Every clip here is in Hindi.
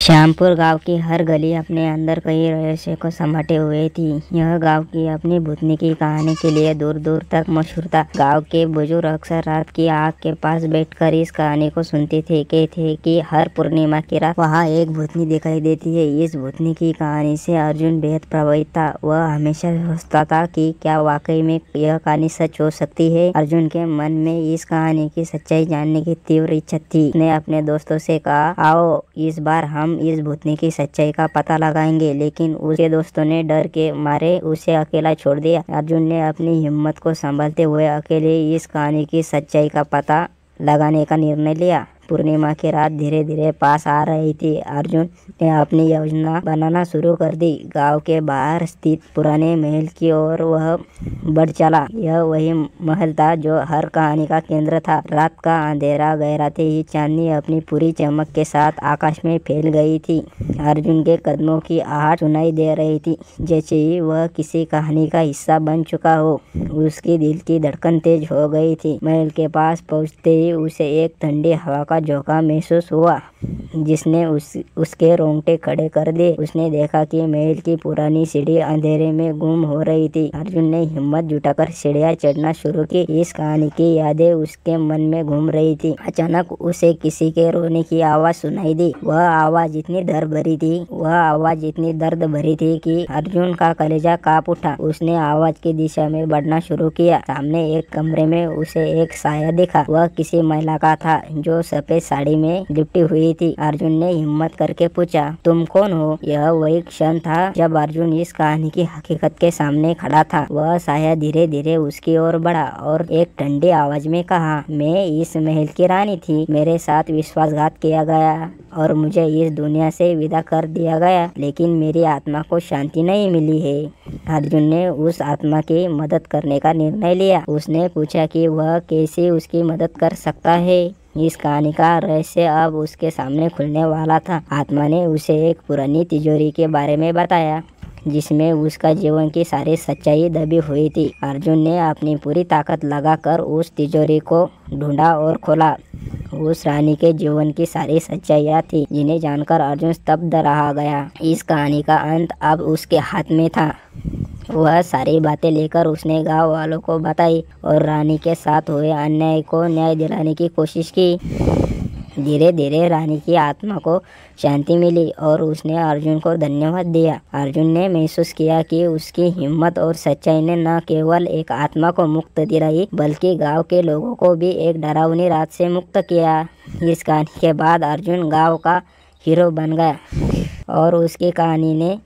श्यामपुर गांव की हर गली अपने अंदर कई रहस्य को समेटे हुए थी। यह गांव की अपनी भूतनी की कहानी के लिए दूर दूर तक मशहूर था। गांव के बुजुर्ग अक्सर रात की आग के पास बैठकर इस कहानी को सुनते थे। कहते कि हर पूर्णिमा की रात वहाँ एक भूतनी दिखाई देती है। इस भूतनी की कहानी से अर्जुन बेहद प्रभावित था। वह हमेशा सोचता था कि क्या वाकई में यह कहानी सच हो सकती है। अर्जुन के मन में इस कहानी की सच्चाई जानने की तीव्र इच्छा थी। उसने अपने दोस्तों से कहा, आओ इस बार हम इस भूतनी की सच्चाई का पता लगाएंगे। लेकिन उसके दोस्तों ने डर के मारे उसे अकेला छोड़ दिया। अर्जुन ने अपनी हिम्मत को संभालते हुए अकेले इस कहानी की सच्चाई का पता लगाने का निर्णय लिया। पूर्णिमा की रात धीरे धीरे पास आ रही थी। अर्जुन ने अपनी योजना बनाना शुरू कर दी। गांव के बाहर स्थित पुराने महल की ओर वह बढ़ चला। यह वही महल था जो हर कहानी का केंद्र था। रात का अंधेरा गहराते ही चांदनी अपनी पूरी चमक के साथ आकाश में फैल गई थी। अर्जुन के कदमों की आहट सुनाई दे रही थी, जैसे ही वह किसी कहानी का हिस्सा बन चुका हो। उसकी दिल की धड़कन तेज हो गई थी। महल के पास पहुंचते ही उसे एक ठंडी हवा का झोंका महसूस हुआ, जिसने उसके रोंगटे खड़े कर दिए। उसने देखा कि महल की पुरानी सीढ़ी अंधेरे में गुम हो रही थी। अर्जुन ने हिम्मत जुटाकर सीढ़ियां चढ़ना शुरू की। इस कहानी की यादें उसके मन में घूम रही थी। अचानक उसे किसी के रोने की आवाज सुनाई दी। वह आवाज इतनी दर्द भरी थी कि अर्जुन का कलेजा कांप उठा। उसने आवाज की दिशा में बढ़ना शुरू किया। सामने एक कमरे में उसे एक साया दिखा। वह किसी महिला का था जो सफेद साड़ी में लिपटी हुई थी। अर्जुन ने हिम्मत करके पूछा, तुम कौन हो? यह वही क्षण था जब अर्जुन इस कहानी की हकीकत के सामने खड़ा था। वह साया धीरे धीरे उसकी ओर बढ़ा और एक ठंडी आवाज में कहा, मैं इस महल की रानी थी। मेरे साथ विश्वासघात किया गया और मुझे इस दुनिया से विदा कर दिया गया, लेकिन मेरी आत्मा को शांति नहीं मिली है। अर्जुन ने उस आत्मा की मदद करने का निर्णय लिया। उसने पूछा कि वह कैसे उसकी मदद कर सकता है। इस कहानी का रहस्य अब उसके सामने खुलने वाला था। आत्मा ने उसे एक पुरानी तिजोरी के बारे में बताया, जिसमें उसका जीवन की सारी सच्चाई दबी हुई थी। अर्जुन ने अपनी पूरी ताकत लगाकर उस तिजोरी को ढूंढा और खोला। उस रानी के जीवन की सारी सच्चाइयाँ थी, जिन्हें जानकर अर्जुन स्तब्ध रह गया। इस कहानी का अंत अब उसके हाथ में था। वह सारी बातें लेकर उसने गांव वालों को बताई और रानी के साथ हुए अन्याय को न्याय दिलाने की कोशिश की। धीरे धीरे रानी की आत्मा को शांति मिली और उसने अर्जुन को धन्यवाद दिया। अर्जुन ने महसूस किया कि उसकी हिम्मत और सच्चाई ने न केवल एक आत्मा को मुक्त दिलाई, बल्कि गांव के लोगों को भी एक डरावनी रात से मुक्त किया। इस कहानी के बाद अर्जुन गांव का हीरो बन गया और उसकी कहानी ने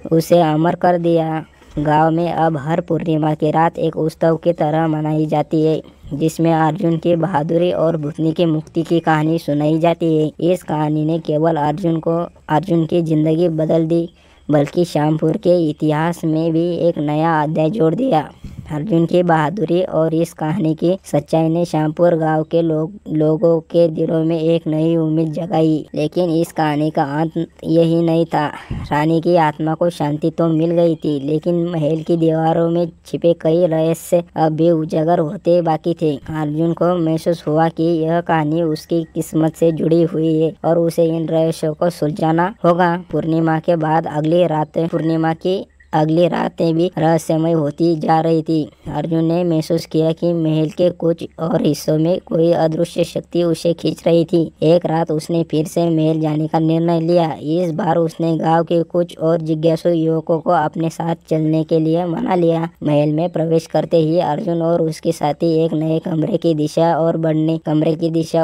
उसे अमर कर दिया। गांव में अब हर पूर्णिमा की रात एक उत्सव की तरह मनाई जाती है, जिसमें अर्जुन की बहादुरी और भूतनी की मुक्ति की कहानी सुनाई जाती है। इस कहानी ने केवल अर्जुन की जिंदगी बदल दी, बल्कि श्यामपुर के इतिहास में भी एक नया अध्याय जोड़ दिया। अर्जुन की बहादुरी और इस कहानी की सच्चाई ने श्यामपुर गांव के लोगों के दिलों में एक नई उम्मीद जगाई। लेकिन इस कहानी का अंत यही नहीं था। रानी की आत्मा को शांति तो मिल गई थी, लेकिन महल की दीवारों में छिपे कई रहस्य अब भी उजागर होते बाकी थे। अर्जुन को महसूस हुआ कि यह कहानी उसकी किस्मत से जुड़ी हुई है और उसे इन रहस्यों को सुलझाना होगा। पूर्णिमा के बाद अगली रातें भी रहस्यमय होती जा रही थी। अर्जुन ने महसूस किया कि महल के कुछ और हिस्सों में कोई अदृश्य शक्ति उसे खींच रही थी। एक रात उसने फिर से महल जाने का निर्णय लिया। इस बार उसने गांव के कुछ और जिज्ञासु युवकों को अपने साथ चलने के लिए मना लिया। महल में प्रवेश करते ही अर्जुन और उसके साथी एक नए कमरे की दिशा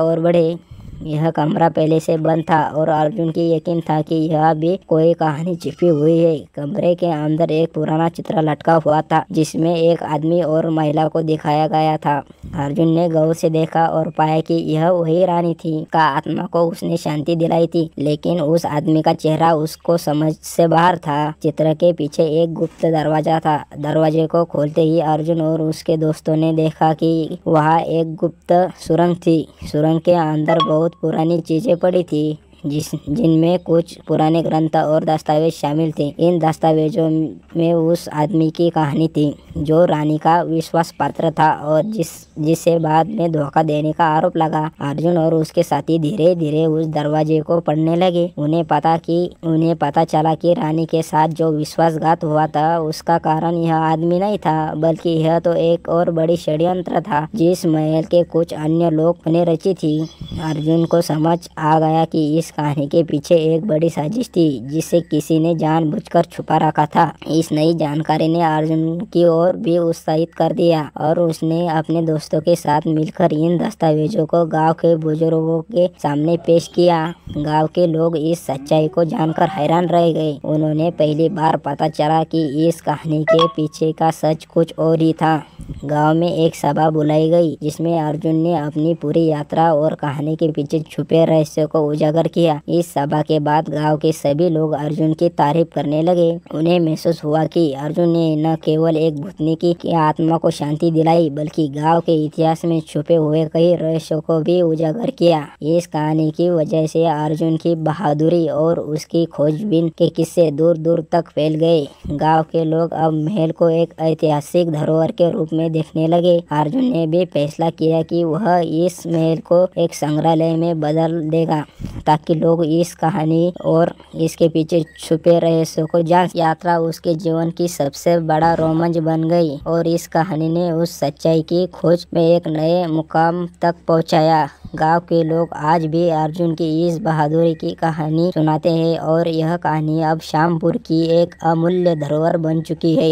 और बढ़े। यह कमरा पहले से बंद था और अर्जुन की यकीन था कि यह भी कोई कहानी छिपी हुई है। कमरे के अंदर एक पुराना चित्र लटका हुआ था, जिसमें एक आदमी और महिला को दिखाया गया था। अर्जुन ने गौर से देखा और पाया कि यह वही रानी थी। का आत्मा को उसने शांति दिलाई थी, लेकिन उस आदमी का चेहरा उसको समझ से बाहर था। चित्र के पीछे एक गुप्त दरवाजा था। दरवाजे को खोलते ही अर्जुन और उसके दोस्तों ने देखा कि वहाँ एक गुप्त सुरंग थी। सुरंग के अंदर बहुत पुरानी चीजें पड़ी थी, जिनमें कुछ पुराने ग्रंथ और दस्तावेज शामिल थे। इन दस्तावेजों में उस आदमी की कहानी थी जो रानी का विश्वास पात्र था और जिससे बाद में धोखा देने का आरोप लगा। अर्जुन और उसके साथी धीरे धीरे उस दरवाजे को पढ़ने लगे। उन्हें पता चला कि रानी के साथ जो विश्वासघात हुआ था उसका कारण यह आदमी नहीं था, बल्कि यह तो एक और बड़ी षड्यंत्र था जिस महल के कुछ अन्य लोग ने रची थी। अर्जुन को समझ आ गया कि इस कहानी के पीछे एक बड़ी साजिश थी जिसे किसी ने जानबूझकर छुपा रखा था। इस नई जानकारी ने अर्जुन की ओर भी उत्साहित कर दिया और उसने अपने दोस्तों के साथ मिलकर इन दस्तावेजों को गांव के बुजुर्गों के सामने पेश किया। गांव के लोग इस सच्चाई को जानकर हैरान रह गए। उन्होंने पहली बार पता चला कि इस कहानी के पीछे का सच कुछ और ही था। गांव में एक सभा बुलाई गई जिसमें अर्जुन ने अपनी पूरी यात्रा और कहानी के पीछे छुपे रहस्य को उजागर किया। इस सभा के बाद गांव के सभी लोग अर्जुन की तारीफ करने लगे। उन्हें महसूस हुआ कि अर्जुन ने न केवल एक भूतनी की आत्मा को शांति दिलाई, बल्कि गांव के इतिहास में छुपे हुए कई रहस्यों को भी उजागर किया। इस कहानी की वजह से अर्जुन की बहादुरी और उसकी खोजबीन के किस्से दूर दूर तक फैल गए। गांव के लोग अब महल को एक ऐतिहासिक धरोहर के रूप में देखने लगे। अर्जुन ने भी फैसला किया कि वह इस महल को एक संग्रहालय में बदल देगा ताकि लोग इस कहानी और इसके पीछे छुपे रहस्यों को जान। यात्रा उसके जीवन की सबसे बड़ा रोमांच बन गई और इस कहानी ने उस सच्चाई की खोज में एक नए मुकाम तक पहुंचाया। गांव के लोग आज भी अर्जुन की इस बहादुरी की कहानी सुनाते हैं और यह कहानी अब श्यामपुर की एक अमूल्य धरोहर बन चुकी है।